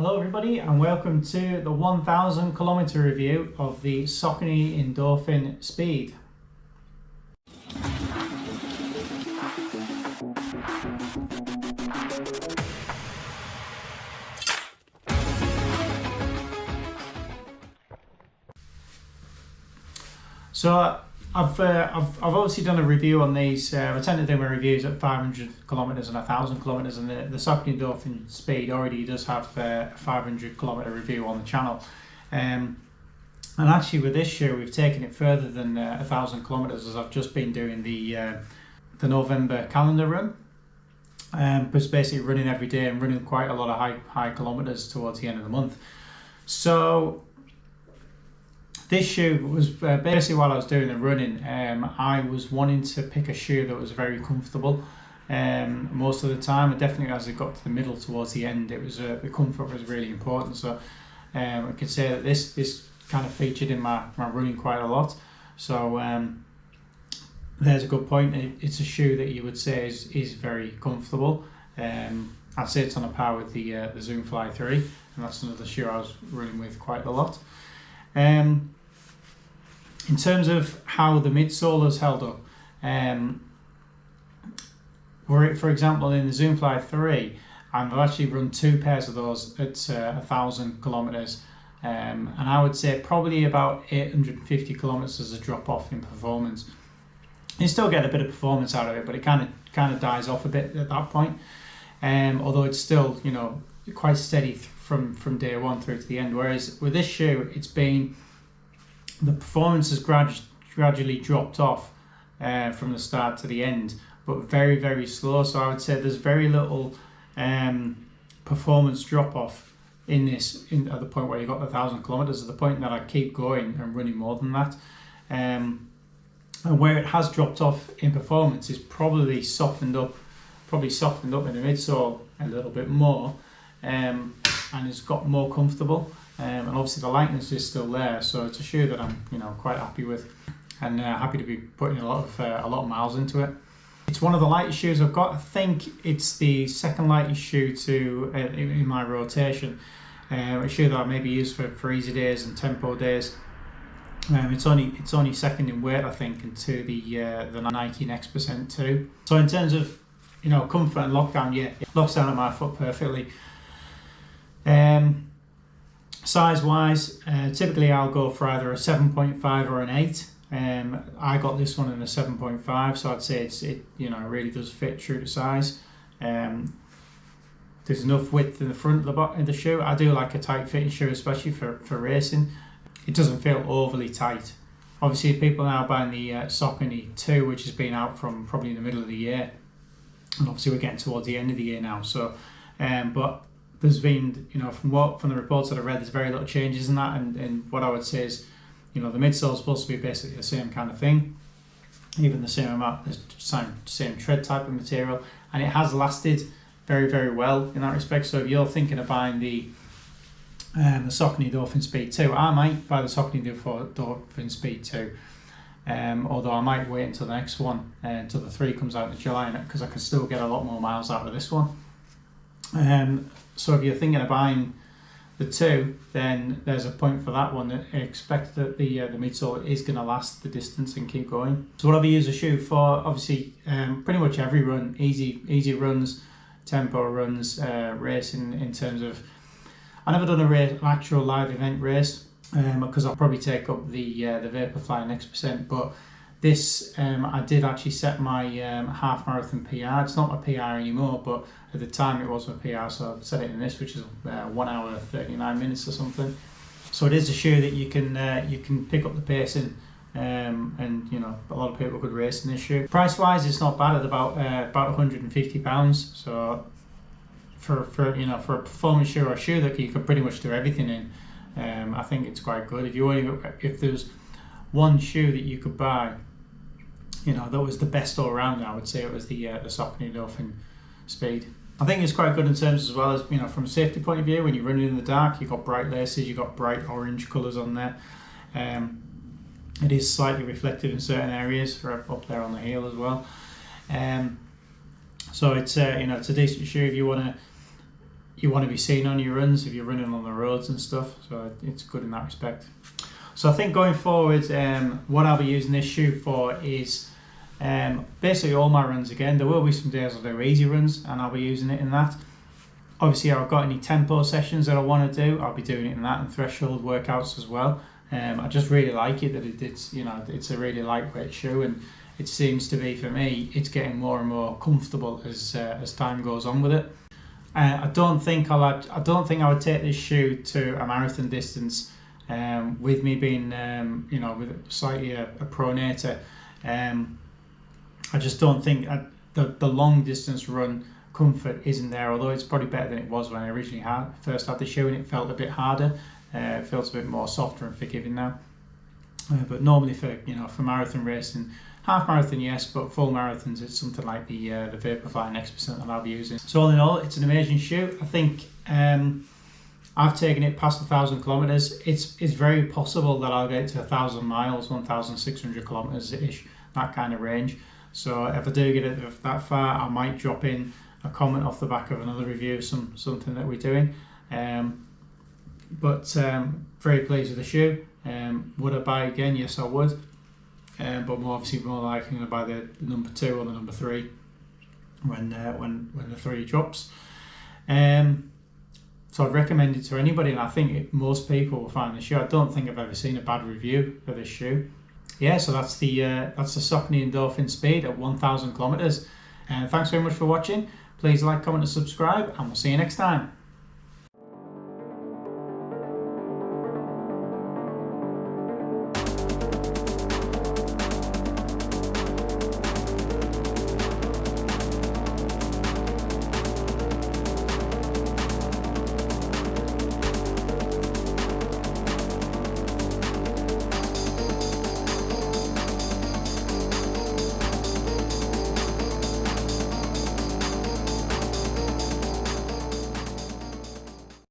Hello everybody and welcome to the 1000 kilometer review of the Saucony Endorphin Speed. So I've obviously done a review on these. I tend to do my reviews at 500 kilometers and 1000 kilometers, and the Saucony Endorphin Speed already does have a 500 kilometer review on the channel. And actually, with this shoe, we've taken it further than 1000 kilometers, as I've just been doing the November calendar run. But basically running every day and running quite a lot of high kilometers towards the end of the month. So this shoe was basically, while I was doing the running, I was wanting to pick a shoe that was very comfortable most of the time, and definitely as it got to the middle towards the end, it was the comfort was really important. So I can say that this kind of featured in my running quite a lot. So there's a good point. It's a shoe that you would say is very comfortable. I'd say it's on a par with the Zoom Fly 3, and that's another shoe I was running with quite a lot. In terms of how the midsole has held up, for example, in the Zoom Fly 3, I've actually run two pairs of those at 1000 kilometers, and I would say probably about 850 kilometers as a drop off in performance. You still get a bit of performance out of it, but it kind of dies off a bit at that point. Although it's still, quite steady from day one through to the end. Whereas with this shoe, the performance has gradually dropped off from the start to the end, but very, very slow. So I would say there's very little performance drop off in this at the point where you got the 1000 kilometers. At the point that I keep going and running more than that, and where it has dropped off in performance is probably softened up in the midsole a little bit more, and it's got more comfortable. And obviously the lightness is still there, so it's a shoe that I'm quite happy with, and happy to be putting a lot of miles into it. It's one of the lightest shoes I've got. I think it's the second lightest shoe in my rotation. A shoe that I maybe use for easy days and tempo days. It's only second in weight, I think, into the Nike Next Percent 2. So in terms of comfort and lockdown, yeah, it locks down at my foot perfectly. Size wise, typically I'll go for either a 7.5 or an 8. I got this one in a 7.5, so I'd say it really does fit true to size. There's enough width in the front of the shoe. I do like a tight fitting shoe, especially for racing. It doesn't feel overly tight. Obviously, people are now buying the Saucony 2, which has been out from probably in the middle of the year, and obviously we're getting towards the end of the year now. So, but there's been, from the reports that I read, there's very little changes in that, and what I would say is, the midsole is supposed to be basically the same kind of thing, even the same amount, the same tread type of material, and it has lasted very, very well in that respect. So if you're thinking of buying the Saucony Endorphin Speed 2, I might buy the Saucony Endorphin Speed 2, although I might wait until the next one, until the 3 comes out in July, because I can still get a lot more miles out of this one. So if you're thinking of buying the 2, then there's a point for that one. I expect that the midsole is going to last the distance and keep going. So what have I used the shoe for? Obviously, pretty much every run, easy runs, tempo runs, racing. In terms of, I've never done an actual live event race, because I'll probably take up the Vaporfly Next Percent, but this, I did actually set my half marathon PR. It's not my PR anymore, but at the time it was my PR, so I've set it in this, which is 1 hour 39 minutes or something. So it is a shoe that you can pick up the pace in, and a lot of people could race in this shoe. Price wise, it's not bad at about £150. So for a performance shoe, or a shoe that you can pretty much do everything in, I think it's quite good. If there's one shoe that you could buy, that was the best all around, I would say it was the Saucony Endorphin Speed. I think it's quite good in terms, as well as from a safety point of view. When you're running in the dark, you've got bright laces, you've got bright orange colours on there. It is slightly reflective in certain areas, up there on the heel as well. So it's it's a decent shoe if you want to you want to be seen on your runs if you're running on the roads and stuff, so it's good in that respect. So I think going forward, what I'll be using this shoe for is basically all my runs again. There will be some days I'll do easy runs and I'll be using it in that. Obviously, if I've got any tempo sessions that I want to do, I'll be doing it in that, and threshold workouts as well. I just really like it, that it's a really lightweight shoe, and it seems to be, for me, it's getting more and more comfortable as time goes on with it. I don't think I would take this shoe to a marathon distance. With me being with slightly a pronator, I just don't think the long distance run comfort isn't there, although it's probably better than it was when I originally first had the shoe, and it felt a bit harder. It feels a bit more softer and forgiving now. But normally for marathon racing, half marathon yes, but full marathons it's something like the Vaporfly Next% that I'll be using. So all in all, it's an amazing shoe. I think I've taken it past 1,000 kilometers. It's very possible that I'll get to 1,000 miles, 1,600 kilometers ish, that kind of range. So if I do get it that far, I might drop in a comment off the back of another review, something that we're doing. But very pleased with the shoe. Would I buy again? Yes, I would. But obviously more likely going to buy the number 2 or the number 3 when the 3 drops. So I'd recommend it to anybody, and I think most people will find the shoe. I don't think I've ever seen a bad review for this shoe. Yeah, so that's the Saucony Endorphin Speed at 1,000 kilometers. Thanks very much for watching. Please like, comment, and subscribe, and we'll see you next time.